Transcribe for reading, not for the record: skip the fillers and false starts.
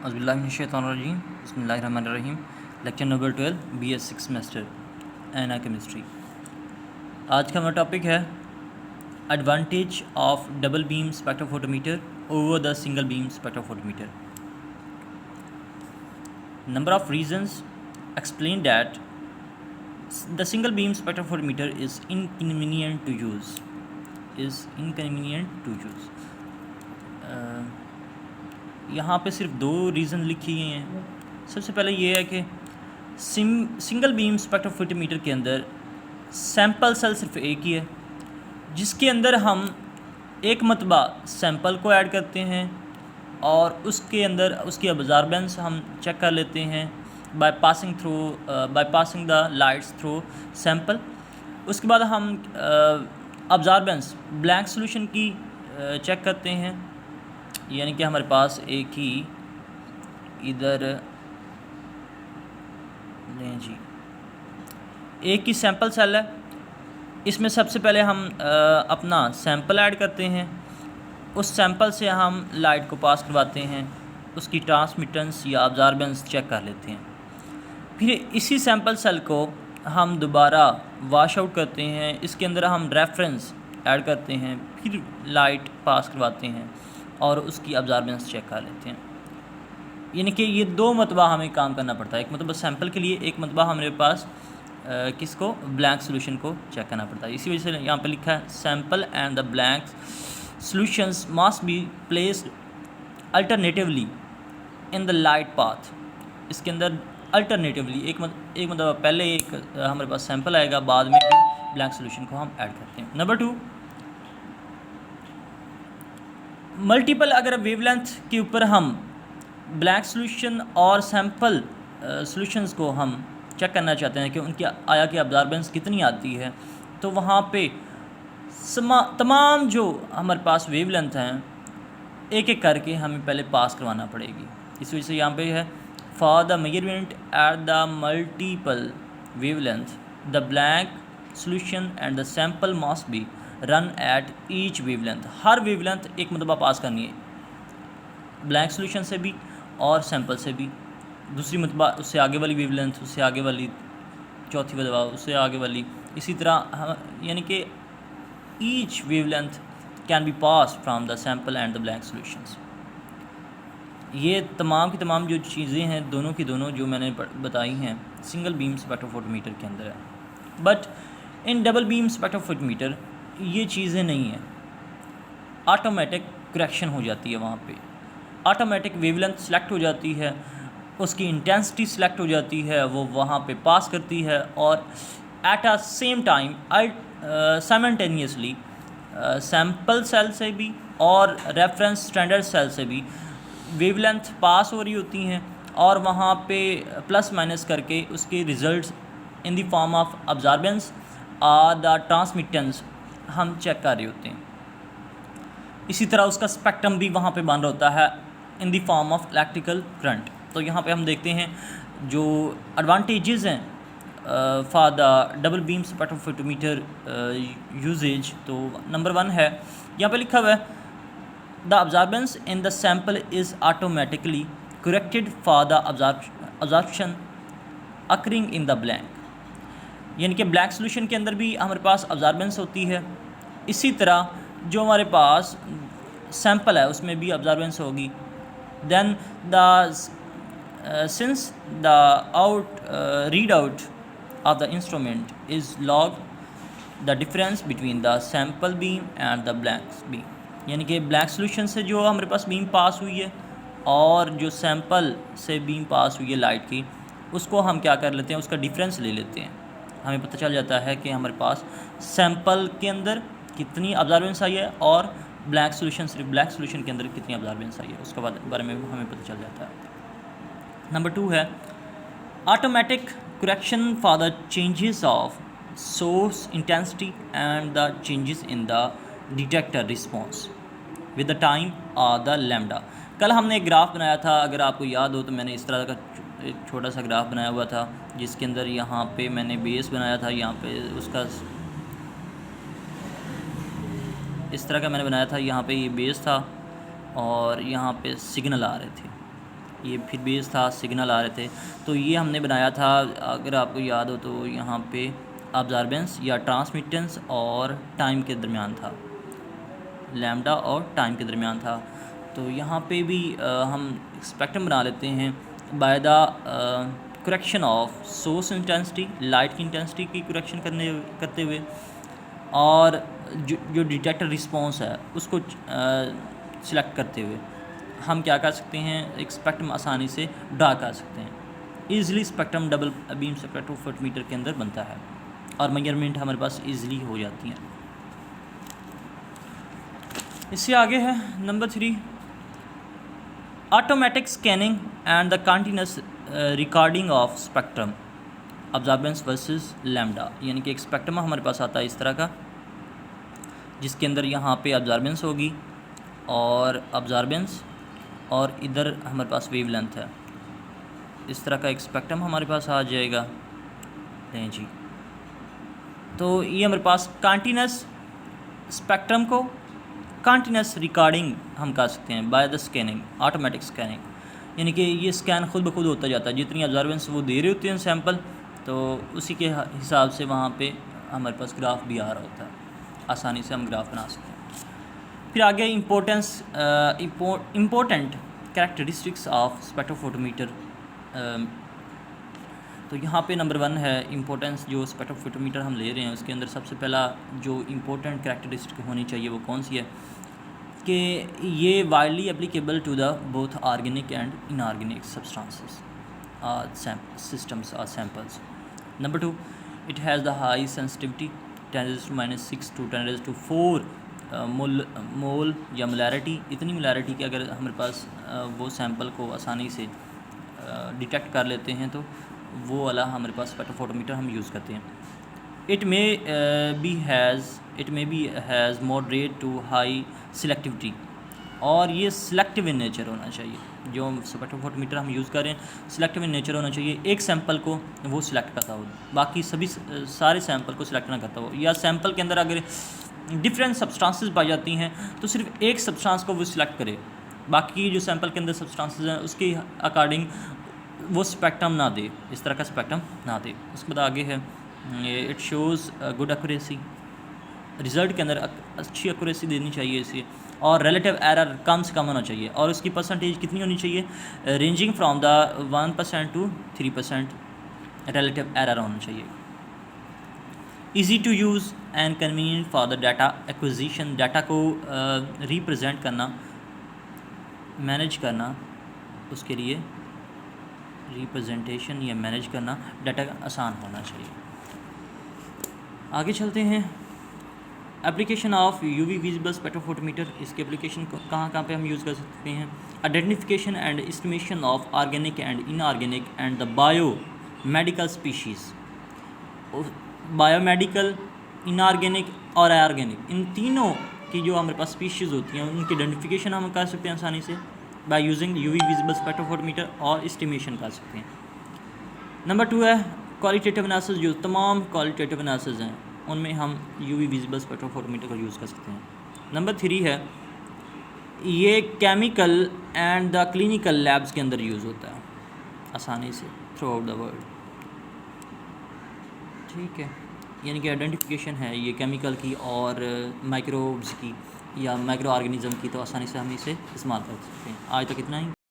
अज़बिल्लाहिमिनश्शैतानिर्रजीम बिस्मिल्लाहिर्रहमानिर्रहीम। Lecture number 12 BS 6 semester ana chemistry. आज का हमारा टॉपिक है advantage of double beam spectrophotometer over the single beam spectrophotometer. Number of reasons explain that the single beam spectrophotometer is inconvenient to use. यहाँ पे सिर्फ दो reason लिखी गई हैं। सबसे पहले ये है कि सिंगल बीम स्पेक्ट्रोफोटोमीटर के अंदर सैंपल सेल सिर्फ एक ही है, जिसके अंदर हम एक मरतबा सैंपल को ऐड करते हैं और उसके अंदर उसकी अब्जॉर्बेंस हम चेक कर लेते हैं by passing the lights through sample. उसके बाद हम अब्जॉर्बेंस ब्लैंक सॉल्यूशन की चेक करते हैं, यानी कि हमारे पास एक ही इधर लें जी एक ही सैंपल सेल है। इसमें सबसे पहले हम अपना सैंपल ऐड करते हैं, उस सैंपल से हम लाइट को पास करवाते हैं, उसकी ट्रांसमिटेंस या अब्जॉर्बेंस चेक कर लेते हैं। फिर इसी सैंपल सेल को हम दोबारा वाश आउट करते हैं, इसके अंदर हम रेफरेंस ऐड करते हैं, फिर लाइट पास करवाते हैं और उसकी अब्जॉर्बेंस चेक कर लेते हैं। यानी कि ये दो मरतबा हमें काम करना पड़ता है, एक मरतबा सैंपल के लिए, एक मरतबा हमारे पास किसको ब्लैंक सॉल्यूशन को चेक करना पड़ता है। इसी वजह से यहाँ पे लिखा है sample and the blank solutions must be placed alternatively in the light path. इसके अंदर अल्टरनेटिवली एक मरतबा पहले एक हमारे पास सैंपल आएगा, बाद में ब्लैंक सॉल्यूशन को हम ऐड करते हैं। नंबर 2, मल्टीपल अगर वेवलेंथ के ऊपर हम ब्लैंक सॉल्यूशन और सैंपल सॉल्यूशंस को हम चेक करना चाहते हैं कि उनकी आया की अब्जॉर्बेंस कितनी आती है, तो वहाँ पे तमाम जो हमारे पास वेवलेंथ हैं एक एक करके हमें पहले पास करवाना पड़ेगी। इस वजह से यहाँ पे है for the measurement at the multiple wavelength the blank solution and the sample must be run at each wavelength. Her wavelength एक मरतबा पास करनी है, ब्लैंक सॉल्यूशन से भी और सैंपल से भी, दूसरी मरतबा उससे आगे वाली वेवलेंथ, उससे आगे वाली, चौथी मरतबा उससे आगे वाली, इसी तरह यानी कि each wavelength can be pass from the sample and the blank solutions. ये तमाम की तमाम जो चीज़ें हैं दोनों की दोनों जो मैंने बताई हैं सिंगल बीम स्पेक्ट्रोफोटोमीटर के अंदर है। But in double beam spectrophotometer ये चीज़ें नहीं हैं, ऑटोमेटिक करेक्शन हो जाती है। वहाँ पे ऑटोमेटिक वेवलेंथ सेलेक्ट हो जाती है, उसकी इंटेंसिटी सेलेक्ट हो जाती है, वो वहाँ पे पास करती है और at a same time simultaneously sample cell से भी और रेफरेंस स्टैंडर्ड सेल से भी वेवलेंथ पास हो रही होती हैं और वहाँ पे प्लस माइनस करके उसके results in the form of absorbance और द ट्रांसमिटेंस हम चेक कर रहे होते हैं। इसी तरह उसका स्पेक्ट्रम भी वहाँ पे बन रहा होता है in the form of electrical current. तो यहाँ पे हम देखते हैं जो एडवांटेजेस हैं for the double beam spectrophotometer uses. तो नंबर 1 है, यहाँ पे लिखा हुआ है the absorbance in the sample is automatically corrected for the absorption occurring in the blank. यानी कि ब्लैंक सॉल्यूशन के अंदर भी हमारे पास अब्जॉर्बेंस होती है, इसी तरह जो हमारे पास सैंपल है उसमें भी अब्जॉर्बेंस होगी। Then the since the readout of the instrument is log the difference between the sample beam and the blank beam। यानी कि ब्लैंक सॉल्यूशन से जो हमारे पास बीम पास हुई है और जो सैंपल से बीम पास हुई है लाइट की, उसको हम क्या कर लेते हैं, उसका डिफरेंस ले लेते हैं। हमें पता चल जाता है कि हमारे पास सैंपल के अंदर कितनी अब्जॉर्बेंस आई है और ब्लैंक सॉल्यूशन सिर्फ ब्लैंक सॉल्यूशन के अंदर कितनी अब्जॉर्बेंस आई है, उसके बारे में हमें पता चल जाता है। नंबर 2 है automatic correction for the changes of source intensity and the changes in the detector response with the time और द लैम्डा। कल हमने एक ग्राफ बनाया था, अगर आपको याद हो तो मैंने इस तरह का एक छोटा सा ग्राफ बनाया हुआ था, जिसके अंदर यहाँ पे मैंने बेस बनाया था, यहाँ पे उसका इस तरह का मैंने बनाया था, यहाँ पे ये बेस था और यहाँ पे सिग्नल आ रहे थे। ये फिर बेस था, सिग्नल आ रहे थे। तो ये हमने बनाया था, अगर आपको याद हो तो यहाँ पे अब्जॉर्बेंस या ट्रांसमिटेंस और टाइम के दरमियान था, लैम्डा और टाइम के दरमियान था। तो यहाँ पे भी हम स्पेक्ट्रम बना लेते हैं by the correction of source intensity, light की इंटेंसिटी की करेक्शन करते हुए, और जो डिटेक्टर रिस्पॉन्स है उसको सिलेक्ट करते हुए हम क्या कर सकते हैं, एक स्पेक्ट्रम आसानी से ड्रा कर सकते हैं। Easily spectrum double beam spectrophotometer के अंदर बनता है और मेजरमेंट हमारे पास ईज़िली हो जाती हैं। इससे आगे है number 3, automatic scanning and the continuous recording of spectrum absorbance versus lambda. यानी कि एक स्पेक्ट्रम हमारे पास आता है इस तरह का, जिसके अंदर यहाँ पे अब्जॉर्बेंस होगी और इधर हमारे पास वेवलेंथ है। इस तरह का एक स्पेक्ट्रम हमारे पास आ जाएगा। नहीं जी, तो ये हमारे पास कंटिन्यूस स्पेक्ट्रम को कंटिन्यूस रिकॉर्डिंग हम कर सकते हैं by the scanning, automatic scanning. यानी कि ये स्कैन खुद ब खुद होता जाता है, जितनी ऑब्जर्वेंस वो दे रहे होते हैं सैंपल, तो उसी के हिसाब से वहाँ पे हमारे पास ग्राफ भी आ रहा होता है, आसानी से हम ग्राफ बना सकते हैं। फिर आगे इम्पोर्टेंट कैरेक्टरिस्टिक्स ऑफ स्पेक्ट्रोफोटोमीटर। तो यहाँ पे नंबर 1 है इम्पोर्टेंस। जो स्पेक्ट्रोफोटोमीटर हम ले रहे हैं उसके अंदर सबसे पहला जो इम्पोर्टेंट कैरेक्टरिस्टिक होनी चाहिए वो कौन सी है, कि ये widely applicable to the both organic and inorganic substances systems और samples. Number 2, it has the high sensitivity 10⁻⁻6 to 10⁻⁴ mole या मोलैरिटी, इतनी मोलैरिटी कि अगर हमारे पास वो सैंपल को आसानी से डिटेक्ट कर लेते हैं तो वो वाला हमारे पास स्पेक्ट्रोफोटोमीटर हम यूज़ करते हैं। It may be has moderate to high selectivity, और ये सिलेक्टिव इन नेचर होना चाहिए। जो स्पेक्ट्रोफोटोमीटर हम यूज़ कर रहे हैं सिलेक्टिव इन नेचर होना चाहिए, एक सैंपल को वो सिलेक्ट करता हो, बाकी सारे सैंपल को सिलेक्ट ना करता हो, या सैंपल के अंदर अगर डिफरेंट सब्सटेंसेस पाई जाती हैं तो सिर्फ एक सब्सटेंस को वो सिलेक्ट करे, बाकी जो सैंपल के अंदर सब्सटेंसेस हैं उसके अकॉर्डिंग वो स्पेक्ट्रम ना दे, इस तरह का स्पेक्ट्रम ना दे। उसके बाद आगे है it shows good accuracy, result के अंदर अच्छी एक्यूरेसी देनी चाहिए इसे, और रिलेटिव एरर कम से कम होना चाहिए, और उसकी परसेंटेज कितनी होनी चाहिए, ranging from the 1% to 3% relative error होना चाहिए। Easy to use and convenient for the data acquisition, data को रिप्रेजेंट करना, मैनेज करना, उसके लिए रिप्रेजेंटेशन या मैनेज करना डाटा आसान होना चाहिए। आगे चलते हैं, application of UV visible spectrophotometer. इसकी एप्लीकेशन कहाँ पे हम यूज़ कर सकते हैं, identification and estimation of organic and inorganic and the bio medical species. Biomedical, inorganic और ऑर्गेनिक, इन तीनों की जो हमारे पास स्पीशीज़ होती हैं उनकी आइडेंटिफिकेशन हम कर सकते हैं आसानी से by using UV visible spectrophotometer, और एस्टिमेशन कर सकते हैं। नंबर 2 है क्वालिटेटिव एनालिसिस। जो तमाम क्वालिटेटिव एनालिसिस हैं उनमें हम यूवी विजिबल स्पेक्ट्रोफोटोमीटर का यूज़ कर सकते हैं। नंबर 3 है ये chemical and the clinical labs के अंदर यूज़ होता है आसानी से थ्रू आउट द वर्ल्ड। ठीक है, यानी कि आइडेंटिफिकेशन है ये केमिकल की और माइक्रोब्स की या माइक्रो ऑर्गेनिज़म की, तो आसानी से हम इसे इस्तेमाल कर सकते हैं। आज तक इतना ही।